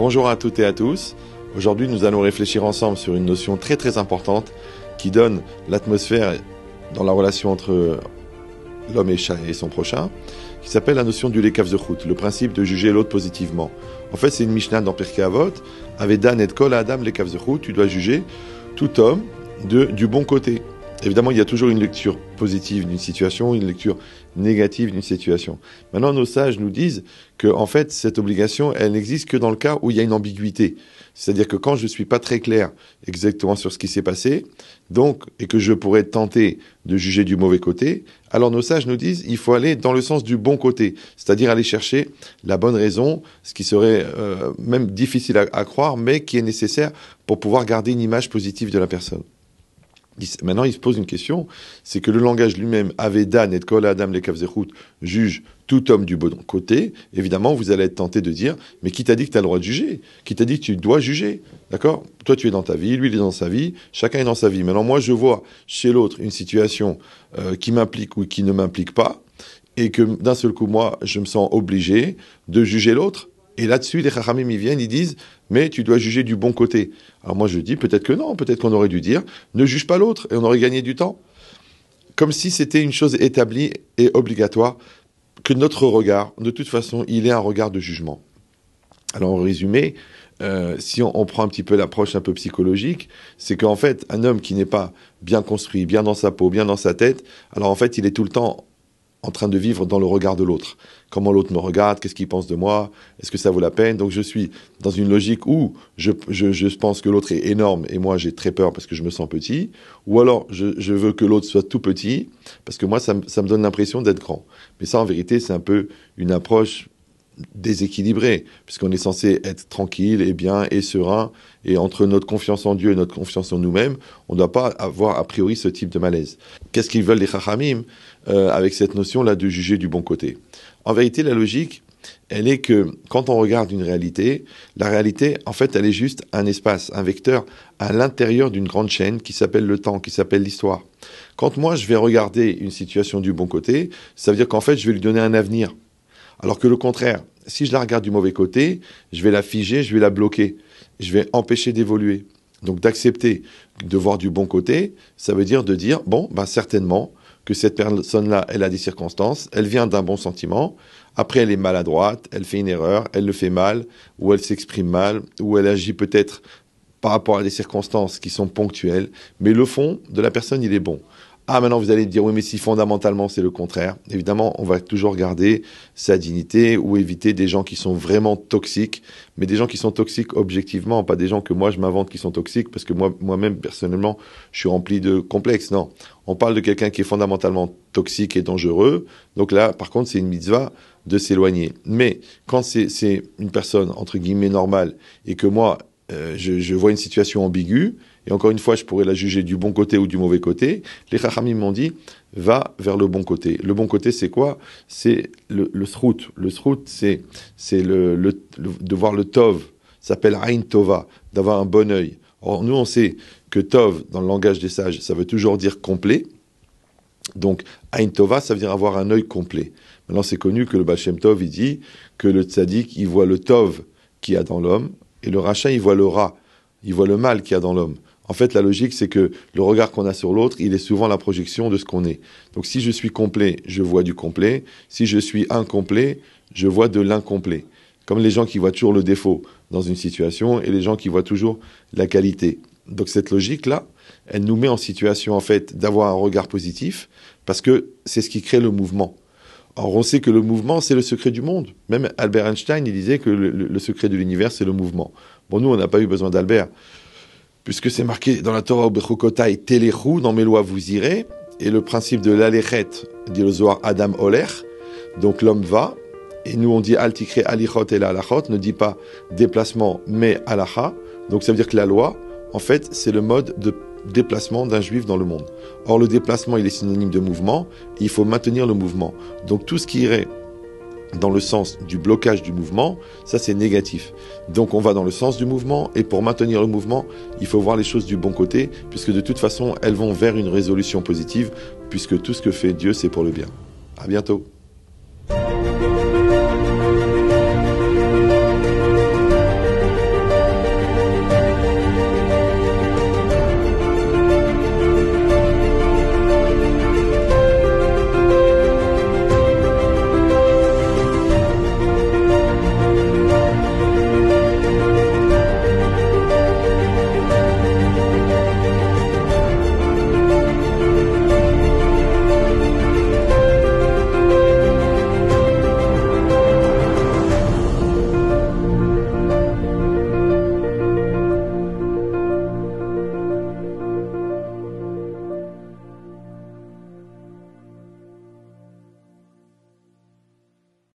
Bonjour à toutes et à tous. Aujourd'hui, nous allons réfléchir ensemble sur une notion très très importante qui donne l'atmosphère dans la relation entre l'homme et son prochain, qui s'appelle la notion du lekav zechut, le principe de juger l'autre positivement. En fait, c'est une Mishnah dans Pirkei Avot, Avedan et kol adam lekav zechut, tu dois juger tout homme du bon côté. Évidemment, il y a toujours une lecture positive d'une situation, une lecture négative d'une situation. Maintenant, nos sages nous disent que, en fait, cette obligation, elle n'existe que dans le cas où il y a une ambiguïté. C'est-à-dire que quand je suis pas très clair exactement sur ce qui s'est passé, donc, et que je pourrais tenter de juger du mauvais côté, alors nos sages nous disent, il faut aller dans le sens du bon côté. C'est-à-dire aller chercher la bonne raison, ce qui serait même difficile à croire, mais qui est nécessaire pour pouvoir garder une image positive de la personne. Maintenant, il se pose une question, c'est que le langage lui-même, Avedan et kol adam lekav zechut, juge tout homme du bon côté. Évidemment, vous allez être tenté de dire, mais qui t'a dit que tu as le droit de juger? Qui t'a dit que tu dois juger? D'accord? Toi, tu es dans ta vie, lui, il est dans sa vie, chacun est dans sa vie. Maintenant, moi, je vois chez l'autre une situation qui m'implique ou qui ne m'implique pas, et que d'un seul coup, moi, je me sens obligé de juger l'autre. Et là-dessus, les Chachamim, ils viennent, ils disent, mais tu dois juger du bon côté. Alors moi, je dis, peut-être que non, peut-être qu'on aurait dû dire, ne juge pas l'autre, et on aurait gagné du temps. Comme si c'était une chose établie et obligatoire, que notre regard, de toute façon, il est un regard de jugement. Alors en résumé, si on prend un petit peu l'approche un peu psychologique, c'est qu'en fait, un homme qui n'est pas bien construit, bien dans sa peau, bien dans sa tête, alors en fait, il est tout le temps en train de vivre dans le regard de l'autre. Comment l'autre me regarde, qu'est-ce qu'il pense de moi, est-ce que ça vaut la peine? Donc je suis dans une logique où je pense que l'autre est énorme et moi j'ai très peur parce que je me sens petit, ou alors je veux que l'autre soit tout petit parce que moi ça me donne l'impression d'être grand. Mais ça en vérité c'est un peu une approche déséquilibré, puisqu'on est censé être tranquille et bien et serein, et entre notre confiance en Dieu et notre confiance en nous-mêmes, on ne doit pas avoir a priori ce type de malaise. Qu'est-ce qu'ils veulent les Chachamim avec cette notion-là de juger du bon côté? En vérité, la logique, elle est que quand on regarde une réalité, la réalité, en fait, elle est juste un espace, un vecteur à l'intérieur d'une grande chaîne qui s'appelle le temps, qui s'appelle l'histoire. Quand moi, je vais regarder une situation du bon côté, ça veut dire qu'en fait, je vais lui donner un avenir. Alors que le contraire, si je la regarde du mauvais côté, je vais la figer, je vais la bloquer. Je vais empêcher d'évoluer. Donc d'accepter de voir du bon côté, ça veut dire de dire, bon, certainement que cette personne-là, elle a des circonstances, elle vient d'un bon sentiment, après elle est maladroite, elle fait une erreur, elle le fait mal, ou elle s'exprime mal, ou elle agit peut-être par rapport à des circonstances qui sont ponctuelles, mais le fond de la personne, il est bon. Ah, maintenant vous allez dire, oui, mais si fondamentalement c'est le contraire. Évidemment, on va toujours garder sa dignité ou éviter des gens qui sont vraiment toxiques, mais des gens qui sont toxiques objectivement, pas des gens que moi je m'invente qui sont toxiques, parce que moi-même, personnellement, je suis rempli de complexes. Non, on parle de quelqu'un qui est fondamentalement toxique et dangereux, donc là, par contre, c'est une mitzvah de s'éloigner. Mais quand c'est une personne, entre guillemets, normale, et que moi, je vois une situation ambiguë, et encore une fois, je pourrais la juger du bon côté ou du mauvais côté, les Chachamim m'ont dit, va vers le bon côté. Le bon côté, c'est quoi? C'est le srout. Le srout, c'est de voir le tov, ça s'appelle Ain Tova, d'avoir un bon œil. Or, nous, on sait que tov, dans le langage des sages, ça veut toujours dire complet. Donc, Ain Tova, ça veut dire avoir un œil complet. Maintenant, c'est connu que le Baal Shem Tov, il dit que le tzaddik, il voit le tov qu'il y a dans l'homme, et le rachat, il voit le ra, il voit le mal qu'il y a dans l'homme. En fait, la logique, c'est que le regard qu'on a sur l'autre, il est souvent la projection de ce qu'on est. Donc, si je suis complet, je vois du complet. Si je suis incomplet, je vois de l'incomplet. Comme les gens qui voient toujours le défaut dans une situation et les gens qui voient toujours la qualité. Donc, cette logique-là, elle nous met en situation, en fait, d'avoir un regard positif parce que c'est ce qui crée le mouvement. Or, on sait que le mouvement, c'est le secret du monde. Même Albert Einstein, il disait que le secret de l'univers, c'est le mouvement. Bon, nous, on n'a pas eu besoin d'Albert. Puisque c'est marqué dans la Torah au Bechukotai, Telechu, dans mes lois vous irez, et le principe de l'alechet, dit le Zohar Adam Oler, donc l'homme va, et nous on dit Altikre alichot et la alachot, ne dit pas déplacement mais alacha, donc ça veut dire que la loi, en fait, c'est le mode de déplacement d'un juif dans le monde. Or le déplacement, il est synonyme de mouvement, et il faut maintenir le mouvement. Donc tout ce qui irait dans le sens du blocage du mouvement, ça c'est négatif. Donc on va dans le sens du mouvement, et pour maintenir le mouvement, il faut voir les choses du bon côté, puisque de toute façon, elles vont vers une résolution positive, puisque tout ce que fait Dieu, c'est pour le bien. À bientôt.